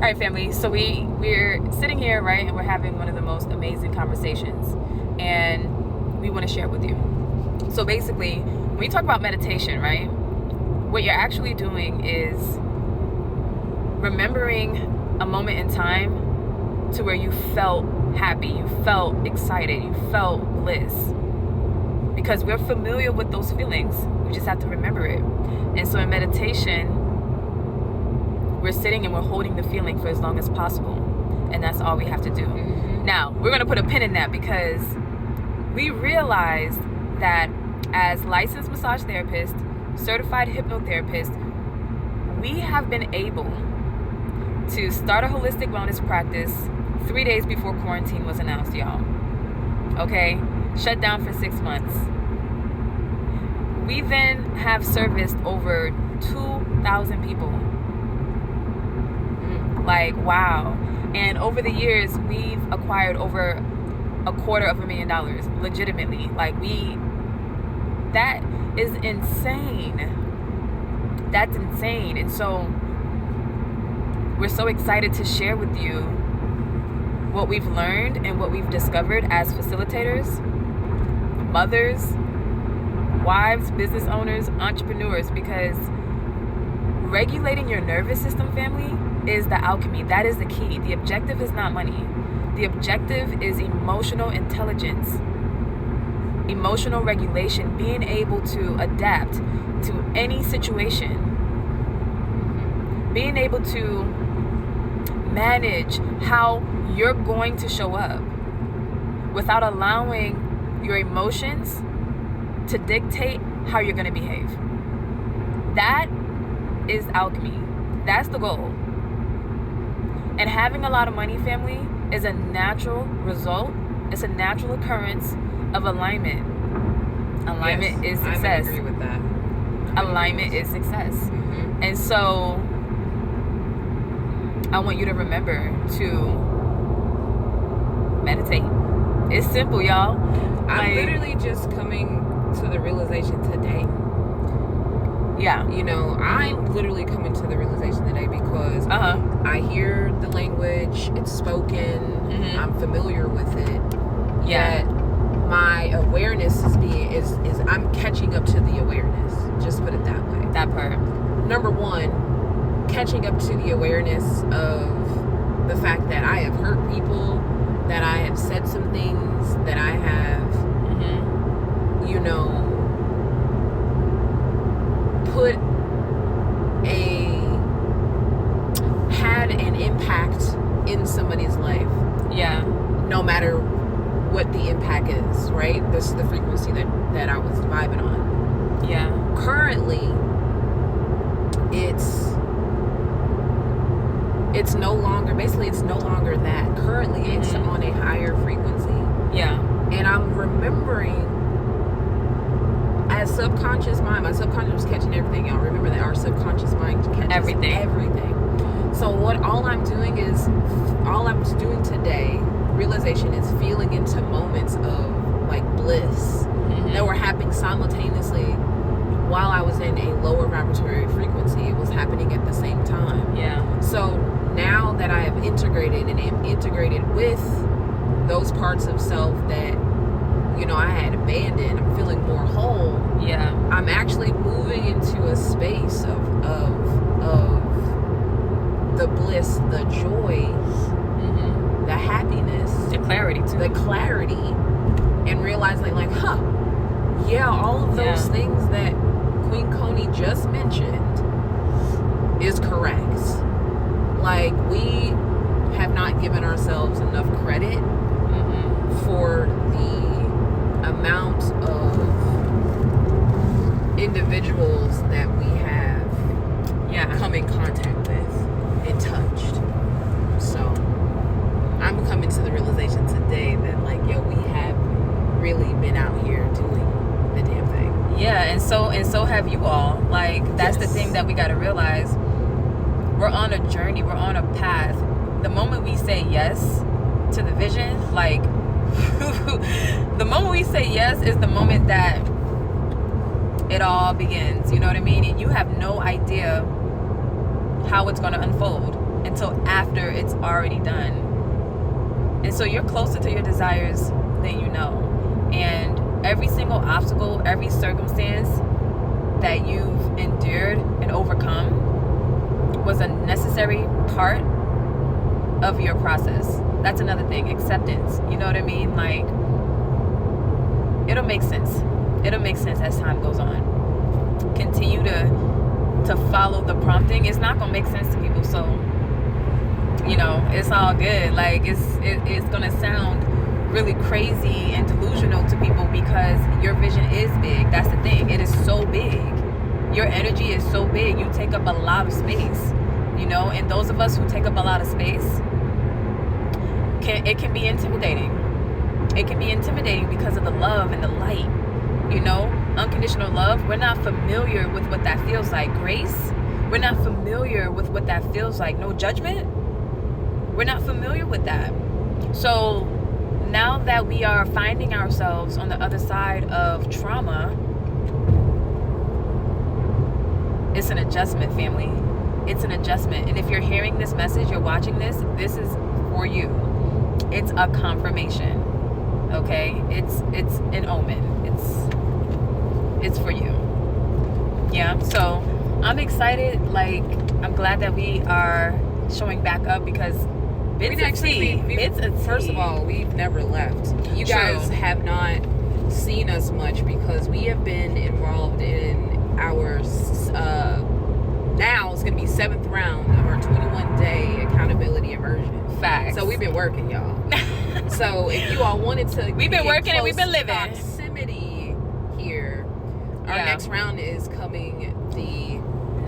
right, family. So we're sitting here, right, and we're having one of the most amazing conversations, and we want to share it with you. So basically, when you talk about meditation, right, what you're actually doing is remembering a moment in time to where you felt happy, you felt excited, you felt bliss. Because we're familiar with those feelings. We just have to remember it. And so in meditation, we're sitting and we're holding the feeling for as long as possible. And that's all we have to do. Mm-hmm. Now, we're going to put a pin in that because we realized that as licensed massage therapists, certified hypnotherapists, we have been able to start a holistic wellness practice 3 days before quarantine was announced, y'all. Okay? Shut down for 6 months. We then have serviced over 2,000 people. Like, wow. And over the years, we've acquired over $250,000, legitimately. Like, that is insane. That's insane. And so we're so excited to share with you what we've learned and what we've discovered as facilitators, mothers, wives, business owners, entrepreneurs, because regulating your nervous system, family, is the alchemy. That is the key. The objective is not money. The objective is emotional intelligence, emotional regulation, being able to adapt to any situation, being able to manage how you're going to show up without allowing your emotions to dictate how you're going to behave. That is alchemy. That's the goal. And having a lot of money, family, is a natural result. It's a natural occurrence of alignment. Alignment is success. I agree with that. Alignment is success. Mm-hmm. And so I want you to remember to meditate. It's simple, y'all. I'm literally just coming to the realization today. Yeah. You know, I'm literally coming to the realization today because I hear the language, it's spoken, Mm-hmm. I'm familiar with it. Yeah. Yet my awareness is I'm catching up to the awareness. Just put it that way. That part. Number one, catching up to the awareness of the fact that I have hurt people, that I have said some things, that I have, you know, had an impact in somebody's life. Yeah. No matter what the impact is, right? This is the frequency that I was vibing on. Yeah. Currently, it's no longer that. Currently, it's on a higher frequency. Yeah. And I'm remembering, as subconscious mind, my subconscious was catching everything. Y'all remember that our subconscious mind catches everything. So all I'm doing today, realization, is feeling into moments of like bliss that were happening simultaneously while I was in a lower vibratory frequency. It was happening at the same time. Yeah. So now that I have integrated and am integrated with those parts of self that, you know, I had abandoned, I'm feeling more whole. Yeah. I'm actually moving into a space of the bliss, the joy, the happiness, The clarity too. the clarity, and realizing like, all of those things that Queen Coney just mentioned is correct. Like, we have not given ourselves enough credit for the amount of individuals that we have come in contact with and touched. So I'm coming to the realization today that, like, we have really been out here doing the damn thing. Yeah, and so have you all. Like, that's the thing that we got to realize. We're on a journey. We're on a path. The moment we say yes to the vision, like, the moment we say yes is the moment that it all begins. You know what I mean? And you have no idea how it's going to unfold until after it's already done. And so you're closer to your desires than you know. And every single obstacle, every circumstance that you've endured and overcome was a necessary part of your process. That's another thing, acceptance. You know what I mean? Like, it'll make sense. It'll make sense as time goes on. Continue to follow the prompting. It's not gonna make sense to people, so you know, it's all good. Like, it's gonna sound really crazy and delusional to people because your vision is big. That's the thing. It is so big. Your energy is so big. You take up a lot of space, you know, and those of us who take up a lot of space, it can be intimidating. It can be intimidating because of the love and the light, you know, unconditional love. We're not familiar with what that feels like. Grace, we're not familiar with what that feels like. No judgment, we're not familiar with that. So now that we are finding ourselves on the other side of trauma, it's an adjustment, family. It's an adjustment. And if you're hearing this message, you're watching this is for you. It's a confirmation. Okay? It's an omen. It's for you. Yeah. So I'm excited. Like, I'm glad that we are showing back up because first of all, we've never left. You guys have not seen us much because we have been involved in our now it's going to be 7th round of our 21-day accountability immersion. Facts. So we've been working, y'all. So if you all wanted to, we've been working and we've been living proximity here. Our next round is coming the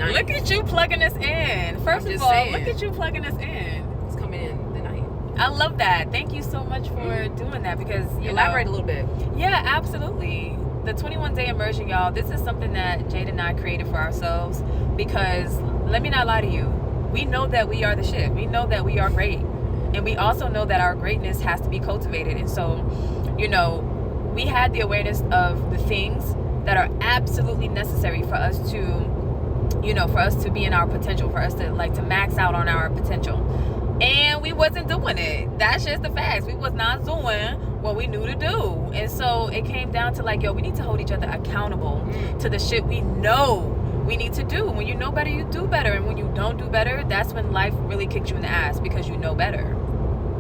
9th. Look at you plugging us in. First of all, look at you plugging us in. It's coming in the 9th. I love that. Thank you so much for doing that because elaborate a little bit. Yeah, absolutely. The 21-day immersion, y'all, this is something that Jade and I created for ourselves because, let me not lie to you, we know that we are the shit. We know that we are great. And we also know that our greatness has to be cultivated. And so, you know, we had the awareness of the things that are absolutely necessary for us to, you know, for us to be in our potential, for us to max out on our potential. And we wasn't doing it. That's just the facts. We was not doing what we knew to do. And so it came down to like, yo, we need to hold each other accountable to the shit we know we need to do. When you know better, you do better. And when you don't do better, that's when life really kicks you in the ass because you know better,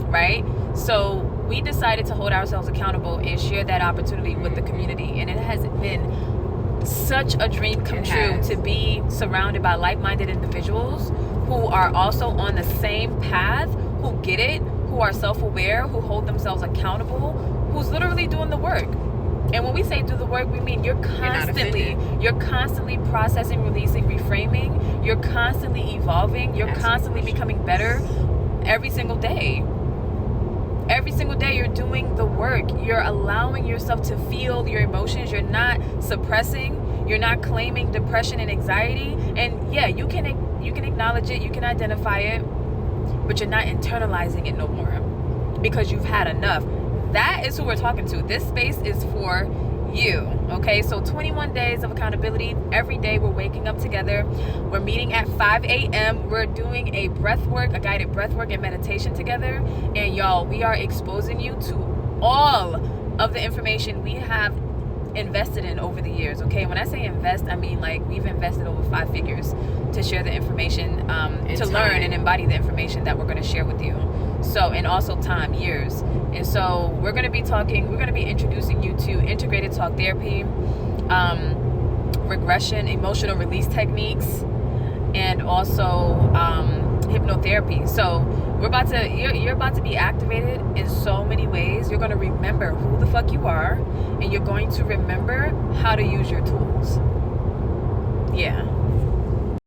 right? So we decided to hold ourselves accountable and share that opportunity with the community. And it has been such a dream come true to be surrounded by like-minded individuals who are also on the same path, who get it, who are self-aware, who hold themselves accountable, who's literally doing the work. And when we say do the work, we mean you're constantly processing, releasing, reframing. You're constantly evolving. You're constantly becoming better every single day. Every single day you're doing the work. You're allowing yourself to feel your emotions. You're not suppressing. You're not claiming depression and anxiety. And yeah, you can acknowledge it. You can identify it. But you're not internalizing it no more because you've had enough. That is who we're talking to. This space is for you. Okay, so 21 days of accountability. Every day we're waking up together. We're meeting at 5 a.m. We're doing a guided breath work and meditation together. And y'all, we are exposing you to all of the information we have invested in over the years. Okay, when I say invest, I mean like we've invested over 5 figures to share the information, to learn and embody the information that we're going to share with you. So, and also time, years. And so we're going to be introducing you to integrated talk therapy, regression, emotional release techniques, and also hypnotherapy. So you're about to be activated in so many ways. You're going to remember who the fuck you are, and you're going to remember how to use your tools. Yeah.